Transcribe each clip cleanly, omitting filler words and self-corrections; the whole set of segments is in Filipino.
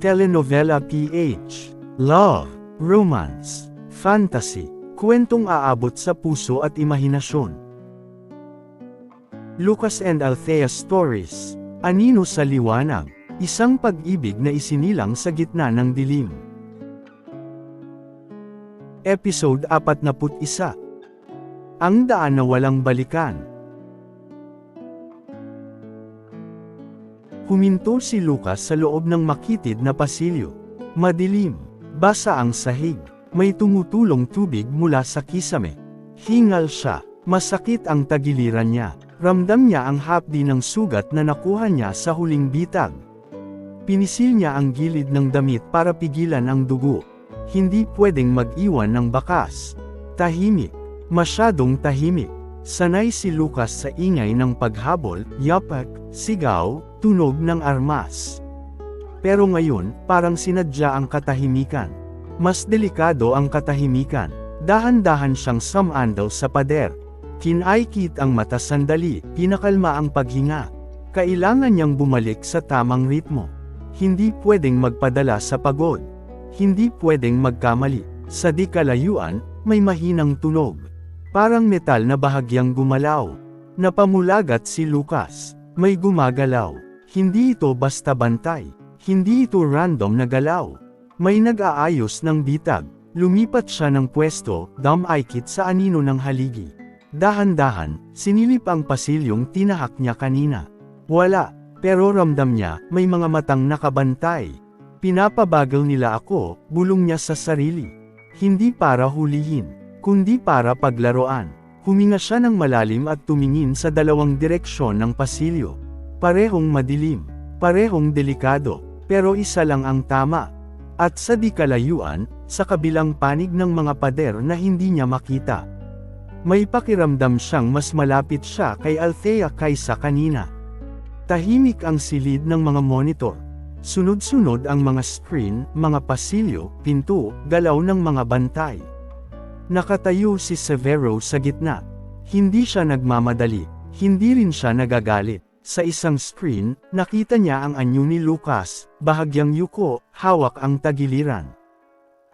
telenovela PH, love, romance, fantasy, kwentong aabot sa puso at imahinasyon. Lucas and Althea Stories, Anino sa Liwanag, isang pag-ibig na isinilang sa gitna ng dilim. Episode 41. Ang daan na walang balikan. Huminto si Lucas sa loob ng makitid na pasilyo. Madilim, basa ang sahig, may tumutulong tubig mula sa kisame. Hingal siya, masakit ang tagiliran niya. Ramdam niya ang hapdi ng sugat na nakuha niya sa huling bitag. Pinisil niya ang gilid ng damit para pigilan ang dugo. Hindi pwedeng mag-iwan ng bakas. Tahimik, masyadong tahimik. Sanay si Lucas sa ingay ng paghabol, yapak, sigaw, tunog ng armas. Pero ngayon, parang sinadya ang katahimikan. Mas delikado ang katahimikan. Dahan-dahan siyang sumandal sa pader. Kinaykit ang mata sandali, pinakalma ang paghinga. Kailangan niyang bumalik sa tamang ritmo. Hindi pwedeng magpadala sa pagod. Hindi pwedeng magkamali. Sa di kalayuan, may mahinang tunog. Parang metal na bahagyang gumalaw. Napamulagat si Lucas. May gumagalaw. Hindi ito basta bantay. Hindi ito random na galaw. May nag-aayos ng bitag. Lumipat siya ng pwesto, damaykit sa anino ng haligi. Dahan-dahan, sinilip ang pasilyong tinahak niya kanina. Wala, pero ramdam niya, may mga matang nakabantay. Pinapabagal nila ako, bulong niya sa sarili. Hindi para hulihin, kundi para paglaruan. Huminga siya ng malalim at tumingin sa dalawang direksyon ng pasilyo. Parehong madilim, parehong delikado, pero isa lang ang tama. At sa di kalayuan, sa kabilang panig ng mga pader na hindi niya makita. May pakiramdam siyang mas malapit siya kay Althea kaysa kanina. Tahimik ang silid ng mga monitor. Sunod-sunod ang mga screen, mga pasilyo, pinto, galaw ng mga bantay. Nakatayo si Severo sa gitna. Hindi siya nagmamadali, hindi rin siya nagagalit. Sa isang screen, nakita niya ang anyo ni Lucas, bahagyang yuko, hawak ang tagiliran.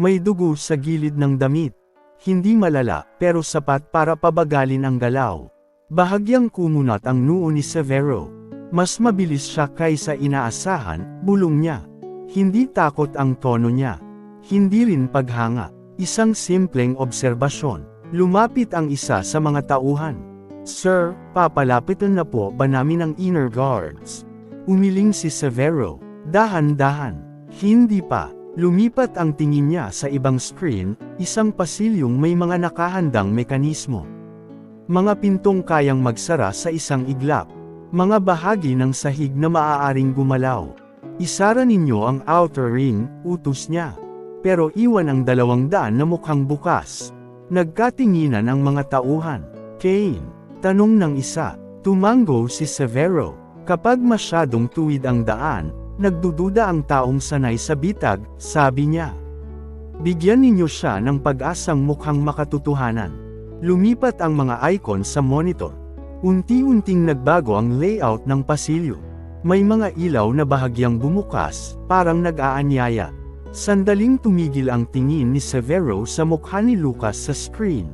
May dugo sa gilid ng damit. Hindi malala, pero sapat para pabagalin ang galaw. Bahagyang kumunat ang noo ni Severo. Mas mabilis siya kaysa inaasahan, bulong niya. Hindi takot ang tono niya. Hindi rin paghanga. Isang simpleng obserbasyon. Lumapit ang isa sa mga tauhan. Sir, papalapitan na po ba namin ang inner guards? Umiling si Severo. Dahan-dahan. Hindi pa. Lumipat ang tingin niya sa ibang screen, isang pasilyong may mga nakahandang mekanismo. Mga pintong kayang magsara sa isang iglap. Mga bahagi ng sahig na maaaring gumalaw. Isara ninyo ang outer ring, utos niya. Pero iwan ang 200 na mukhang bukas. Nagkatinginan ang mga tauhan. Kane, tanong ng isa. Tumango si Severo. Kapag masyadong tuwid ang daan, nagdududa ang taong sanay sa bitag, sabi niya. Bigyan ninyo siya ng pag-asang mukhang makatotohanan. Lumipat ang mga icon sa monitor. Unti-unting nagbago ang layout ng pasilyo. May mga ilaw na bahagyang bumukas, parang nag-aanyaya. Sandaling tumigil ang tingin ni Severo sa mukha ni Lucas sa screen.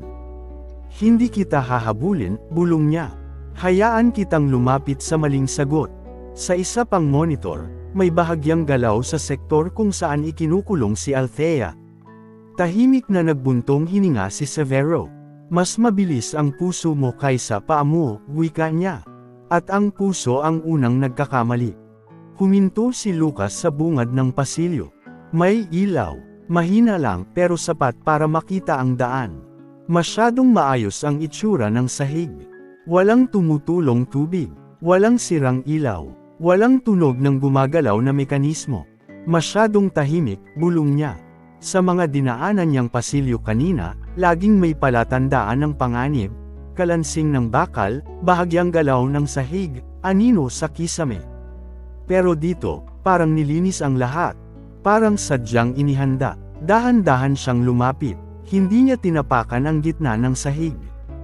Hindi kita hahabulin, bulong niya. Hayaan kitang lumapit sa maling sagot. Sa isa pang monitor, may bahagyang galaw sa sektor kung saan ikinukulong si Althea. Tahimik na nagbuntong hininga si Severo. Mas mabilis ang puso mo kaysa paa mo, wika niya. At ang puso ang unang nagkakamali. Huminto si Lucas sa bungad ng pasilyo. May ilaw, mahina lang pero sapat para makita ang daan. Masyadong maayos ang itsura ng sahig. Walang tumutulong tubig, walang sirang ilaw. Walang tunog ng gumagalaw na mekanismo. Masyadong tahimik, bulong niya. Sa mga dinaanan niyang pasilyo kanina, laging may palatandaan ng panganib, kalansing ng bakal, bahagyang galaw ng sahig, anino sa kisame. Pero dito, parang nilinis ang lahat. Parang sadyang inihanda. Dahan-dahan siyang lumapit. Hindi niya tinapakan ang gitna ng sahig.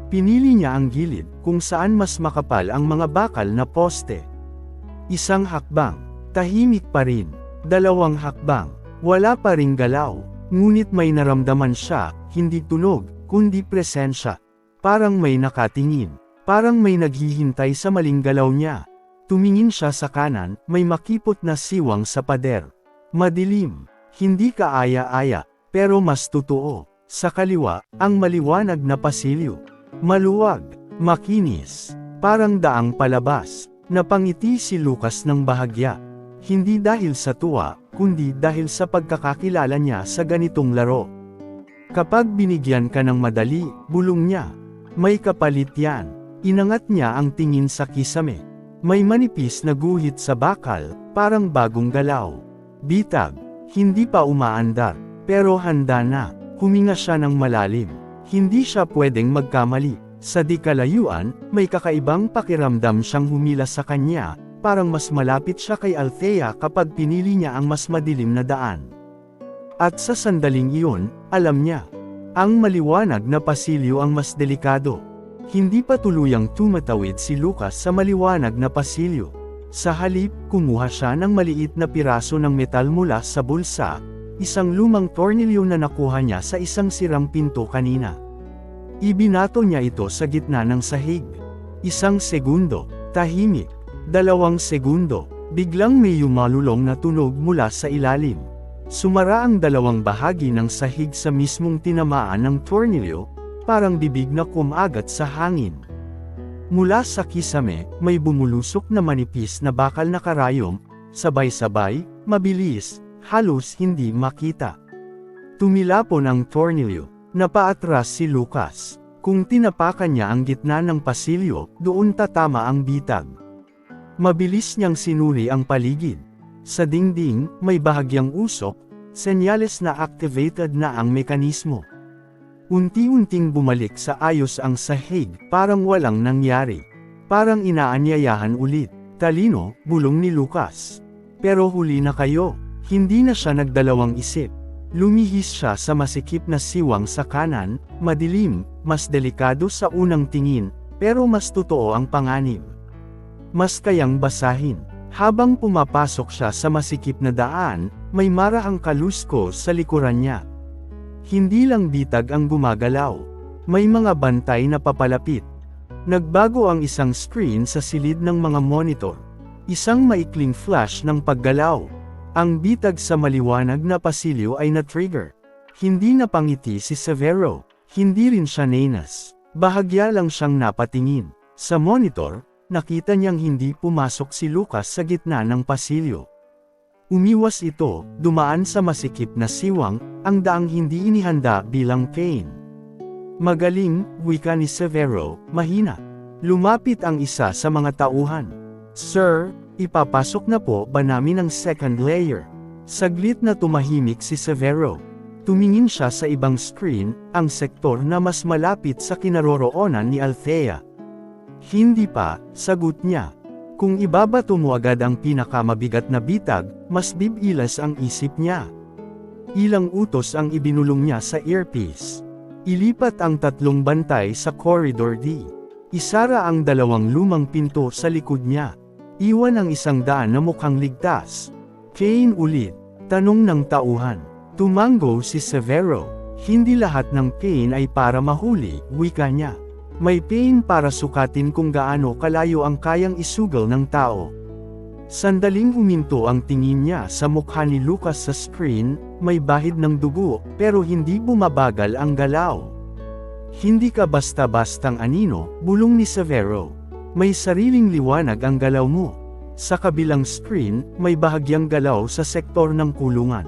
Pinili niya ang gilid, kung saan mas makapal ang mga bakal na poste. Isang hakbang. Tahimik pa rin. 2 hakbang. Wala pa ring galaw. Ngunit may naramdaman siya, hindi tunog, kundi presensya. Parang may nakatingin. Parang may naghihintay sa maling galaw niya. Tumingin siya sa kanan, may makipot na siwang sa pader. Madilim. Hindi kaaya-aya, pero mas totoo. Sa kaliwa, ang maliwanag na pasilyo. Maluwag, makinis, parang daang palabas. Napangiti si Lucas ng bahagya. Hindi dahil sa tuwa, kundi dahil sa pagkakakilala niya sa ganitong laro. Kapag binigyan ka ng madali, bulong niya. May kapalit yan. Inangat niya ang tingin sa kisame. May manipis na guhit sa bakal, parang bagong galaw. Bitag. Hindi pa umaandar, pero handa na. Huminga siya ng malalim. Hindi siya pwedeng magkamali. Sa di kalayuan, may kakaibang pakiramdam siyang humila sa kanya. Parang mas malapit siya kay Althea kapag pinili niya ang mas madilim na daan. At sa sandaling iyon, alam niya, ang maliwanag na pasilyo ang mas delikado. Hindi pa tuluyang tumatawid si Lucas sa maliwanag na pasilyo. Sa halip, kumuha siya ng maliit na piraso ng metal mula sa bulsa, isang lumang tornilyo na nakuha niya sa isang sirang pinto kanina. Ibinato niya ito sa gitna ng sahig. 1 segundo, tahimik. 2 segundo, biglang may yumalulong na tunog mula sa ilalim. Sumara ang 2 bahagi ng sahig sa mismong tinamaan ng tornilyo, parang bibig na kumagat sa hangin. Mula sa kisame, may bumulusok na manipis na bakal na karayom, sabay-sabay, mabilis, halos hindi makita. Tumilapon ang tornilyo, napaatras si Lucas. Kung tinapakan niya ang gitna ng pasilyo, doon tatama ang bitag. Mabilis niyang sinuri ang paligid. Sa dingding, may bahagyang usok, senyales na activated na ang mekanismo. Unti-unting bumalik sa ayos ang sahig, parang walang nangyari. Parang inaanyayahan ulit. Talino, bulong ni Lucas. Pero huli na kayo. Hindi na siya nagdalawang isip. Lumihis siya sa masikip na siwang sa kanan, madilim, mas delikado sa unang tingin, pero mas totoo ang panganib. Mas kayang basahin. Habang pumapasok siya sa masikip na daan, may marahang kaluskos sa likuran niya. Hindi lang bitag ang gumagalaw. May mga bantay na papalapit. Nagbago ang isang screen sa silid ng mga monitor. Isang maikling flash ng paggalaw. Ang bitag sa maliwanag na pasilyo ay na-trigger. Hindi napangiti si Severo. Hindi rin siya nanas. Bahagya lang siyang napatingin. Sa monitor, nakita niyang hindi pumasok si Lucas sa gitna ng pasilyo. Umiwas ito, dumaan sa masikip na siwang, ang daang hindi inihanda bilang pain. Magaling, wika ni Severo, mahina. Lumapit ang isa sa mga tauhan. Sir, ipapasok na po ba namin ang second layer? Saglit na tumahimik si Severo. Tumingin siya sa ibang screen, ang sektor na mas malapit sa kinaroroonan ni Althea. Hindi pa, sagot niya. Kung ibabato mo agad ang pinakamabigat na bitag, mas bibilas ang isip niya. Ilang utos ang ibinulong niya sa earpiece. Ilipat ang 3 bantay sa Corridor D. Isara ang 2 lumang pinto sa likod niya. Iwan ang 100 na mukhang ligtas. Kane ulit, tanong ng tauhan. Tumango si Severo. Hindi lahat ng pain ay para mahuli, wika niya. May pain para sukatin kung gaano kalayo ang kayang isugal ng tao. Sandaling huminto ang tingin niya sa mukha ni Lucas sa screen, may bahid ng dugo, pero hindi bumabagal ang galaw. Hindi ka basta-bastang anino, bulong ni Severo. May sariling liwanag ang galaw mo. Sa kabilang screen, may bahagyang galaw sa sektor ng kulungan.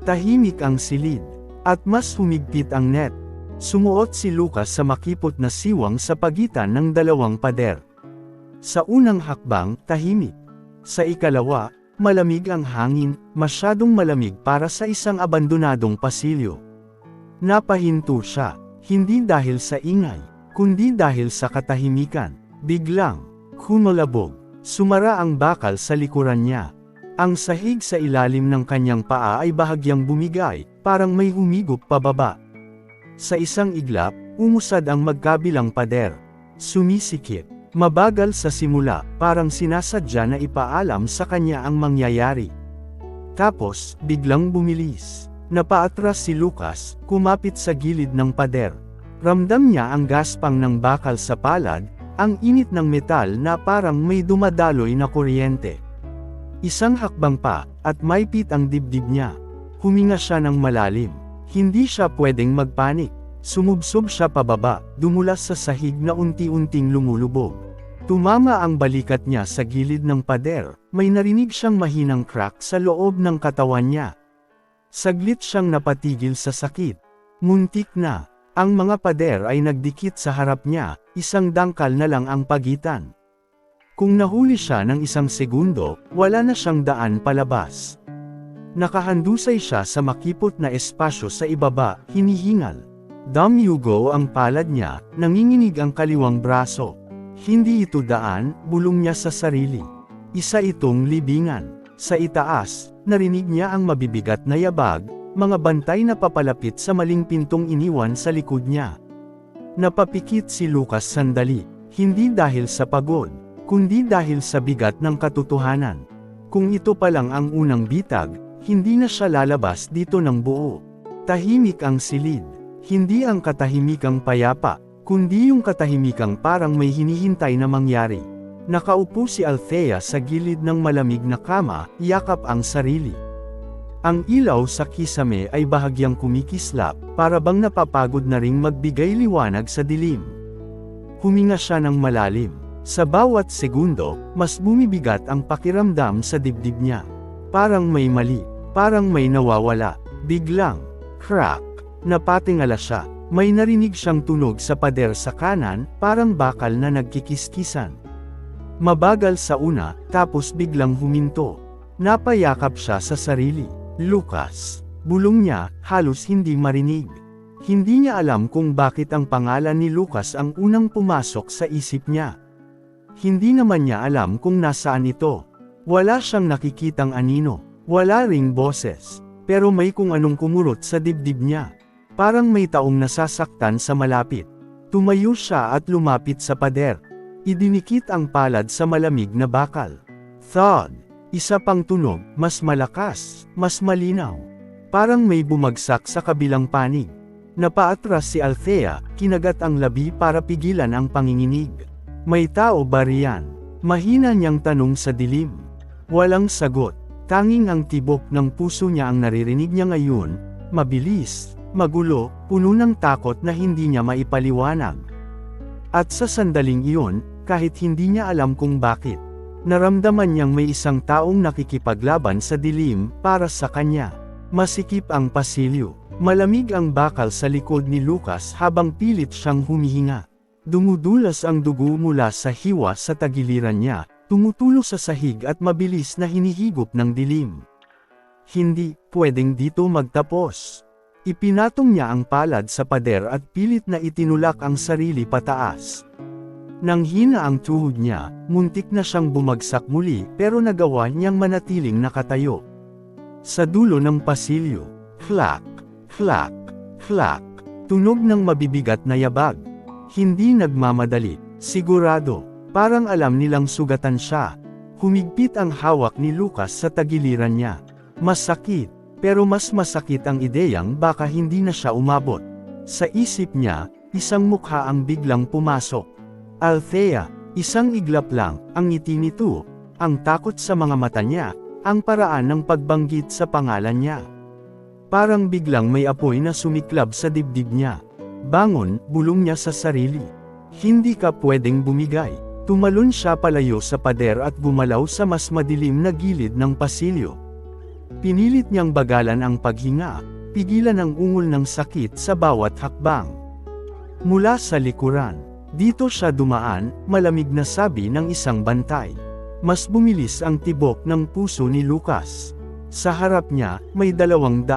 Tahimik ang silid, at mas humigpit ang net. Sumuot si Lucas sa makipot na siwang sa pagitan ng 2 pader. Sa unang hakbang, tahimik. Sa ikalawa, malamig ang hangin, masyadong malamig para sa isang abandonadong pasilyo. Napahinto siya, hindi dahil sa ingay, kundi dahil sa katahimikan. Biglang, kumalabog, sumara ang bakal sa likuran niya. Ang sahig sa ilalim ng kanyang paa ay bahagyang bumigay, parang may humigop pababa. Sa isang iglap, umusad ang magkabilang pader. Sumisikip. Mabagal sa simula, parang sinasadya na ipaalam sa kanya ang mangyayari. Tapos, biglang bumilis. Napaatras si Lucas, kumapit sa gilid ng pader. Ramdam niya ang gaspang ng bakal sa palad, ang init ng metal na parang may dumadaloy na kuryente. Isang hakbang pa, at maipit ang dibdib niya. Huminga siya ng malalim. Hindi siya pwedeng magpanik. Sumubsob siya pababa, dumulas sa sahig na unti-unting lumulubog. Tumama ang balikat niya sa gilid ng pader, may narinig siyang mahinang crack sa loob ng katawan niya. Saglit siyang napatigil sa sakit. Muntik na. Ang mga pader ay nagdikit sa harap niya, isang dangkal na lang ang pagitan. Kung nahuli siya ng isang segundo, wala na siyang daan palabas. Nakahandusay siya sa makipot na espasyo sa ibaba, hinihingal. Damyugo ang palad niya, nanginginig ang kaliwang braso. Hindi ito daan, bulong niya sa sarili. Isa itong libingan. Sa itaas, narinig niya ang mabibigat na yabag, mga bantay na papalapit sa maling pintong iniwan sa likod niya. Napapikit si Lucas sandali, hindi dahil sa pagod, kundi dahil sa bigat ng katotohanan. Kung ito pa lang ang unang bitag, hindi na siya lalabas dito ng buo. Tahimik ang silid, hindi ang katahimikang payapa, kundi yung katahimikang parang may hinihintay na mangyari. Nakaupo si Althea sa gilid ng malamig na kama, yakap ang sarili. Ang ilaw sa kisame ay bahagyang kumikislap, para bang napapagod na ring magbigay liwanag sa dilim. Huminga siya ng malalim. Sa bawat segundo, mas bumibigat ang pakiramdam sa dibdib niya. Parang may mali, parang may nawawala. Biglang, crack, napatingala siya. May narinig siyang tunog sa pader sa kanan, parang bakal na nagkikiskisan. Mabagal sa una, tapos biglang huminto. Napayakap siya sa sarili. Lucas. Bulong niya, halos hindi marinig. Hindi niya alam kung bakit ang pangalan ni Lucas ang unang pumasok sa isip niya. Hindi naman niya alam kung nasaan ito. Wala siyang nakikitang anino. Wala ring boses. Pero may kung anong kumurot sa dibdib niya. Parang may taong nasasaktan sa malapit. Tumayo siya at lumapit sa pader. Idinikit ang palad sa malamig na bakal. Thud. Isa pang tunog, mas malakas, mas malinaw. Parang may bumagsak sa kabilang panig. Napaatras si Althea, kinagat ang labi para pigilan ang panginginig. May tao ba riyan? Mahina niyang tanong sa dilim. Walang sagot. Tanging ang tibok ng puso niya ang naririnig niya ngayon, mabilis, magulo, puno ng takot na hindi niya maipaliwanag. At sa sandaling iyon, kahit hindi niya alam kung bakit, naramdaman niyang may isang taong nakikipaglaban sa dilim para sa kanya. Masikip ang pasilyo. Malamig ang bakal sa likod ni Lucas habang pilit siyang humihinga. Dumudulas ang dugo mula sa hiwa sa tagiliran niya, tumutulo sa sahig at mabilis na hinihigop ng dilim. Hindi pwedeng dito magtapos. Ipinatong niya ang palad sa pader at pilit na itinulak ang sarili pataas. Nang hina ang tuhod niya, muntik na siyang bumagsak muli pero nagawa niyang manatiling nakatayo. Sa dulo ng pasilyo, klak, klak, klak, tunog ng mabibigat na yabag. Hindi nagmamadali, sigurado, parang alam nilang sugatan siya. Humigpit ang hawak ni Lucas sa tagiliran niya. Masakit, pero mas masakit ang ideyang baka hindi na siya umabot. Sa isip niya, isang mukha ang biglang pumasok. Althea, isang iglap lang, ang ngiti nito, ang takot sa mga mata niya, ang paraan ng pagbanggit sa pangalan niya. Parang biglang may apoy na sumiklab sa dibdib niya. Bangon, bulong niya sa sarili. Hindi ka pwedeng bumigay. Tumalon siya palayo sa pader at gumalaw sa mas madilim na gilid ng pasilyo. Pinilit niyang bagalan ang paghinga, pigilan ang ungol ng sakit sa bawat hakbang. Mula sa likuran, dito siya dumaan, malamig na sabi ng isang bantay. Mas bumilis ang tibok ng puso ni Lucas. Sa harap niya, may 200.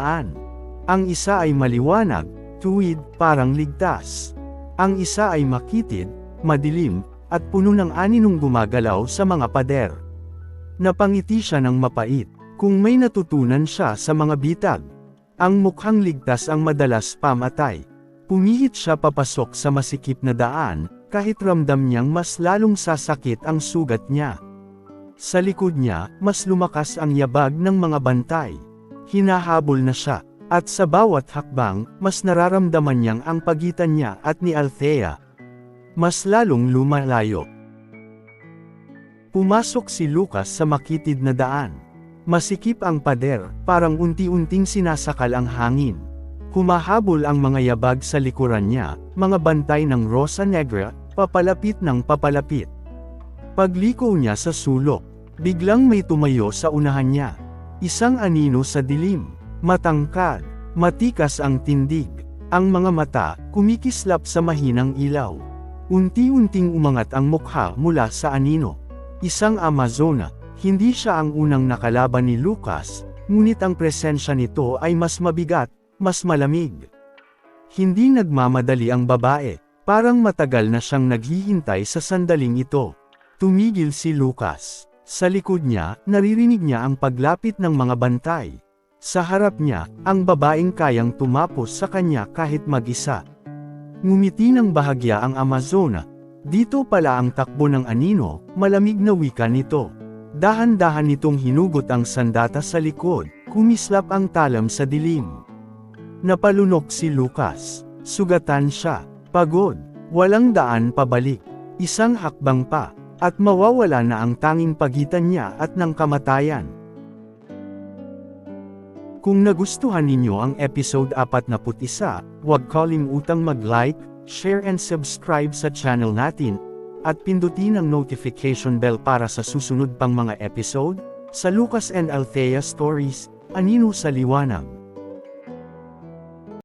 Ang isa ay maliwanag, tuwid, parang ligtas. Ang isa ay makitid, madilim, at puno ng aninong gumagalaw sa mga pader. Napangiti siya ng mapait, kung may natutunan siya sa mga bitag. Ang mukhang ligtas ang madalas pamatay. Pumihit siya papasok sa masikip na daan, kahit ramdam niyang mas lalong sasakit ang sugat niya. Sa likod niya, mas lumakas ang yabag ng mga bantay. Hinahabol na siya, at sa bawat hakbang, mas nararamdaman niyang ang pagitan niya at ni Althea. Mas lalong lumalayo. Pumasok si Lucas sa makitid na daan. Masikip ang pader, parang unti-unting sinasakal ang hangin. Humahabol ang mga yabag sa likuran niya, mga bantay ng Rosa Negra, papalapit ng papalapit. Pagliko niya sa sulok, biglang may tumayo sa unahan niya. Isang anino sa dilim, matangkad, matikas ang tindig. Ang mga mata, kumikislap sa mahinang ilaw. Unti-unting umangat ang mukha mula sa anino. Isang Amazona, hindi siya ang unang nakalaban ni Lucas, ngunit ang presensya nito ay mas mabigat, mas malamig. Hindi nagmamadali ang babae, parang matagal na siyang naghihintay sa sandaling ito. Tumigil si Lucas. Sa likod niya, naririnig niya ang paglapit ng mga bantay. Sa harap niya, ang babaeng kayang tumapos sa kanya kahit mag-isa. Ngumiti ng bahagya ang Amazona. Dito pala ang takbo ng anino, malamig na wika nito. Dahan-dahan nitong hinugot ang sandata sa likod, kumislap ang talam sa dilim. Napalunok si Lucas. Sugatan siya. Pagod. Walang daan pabalik. Isang hakbang pa. At mawawala na ang tanging pagitan niya at ng kamatayan. Kung nagustuhan ninyo ang episode 41, huwag kalimutang mag-like, share and subscribe sa channel natin, at pindutin ang notification bell para sa susunod pang mga episode, sa Lucas and Althea Stories, Anino sa Liwanag.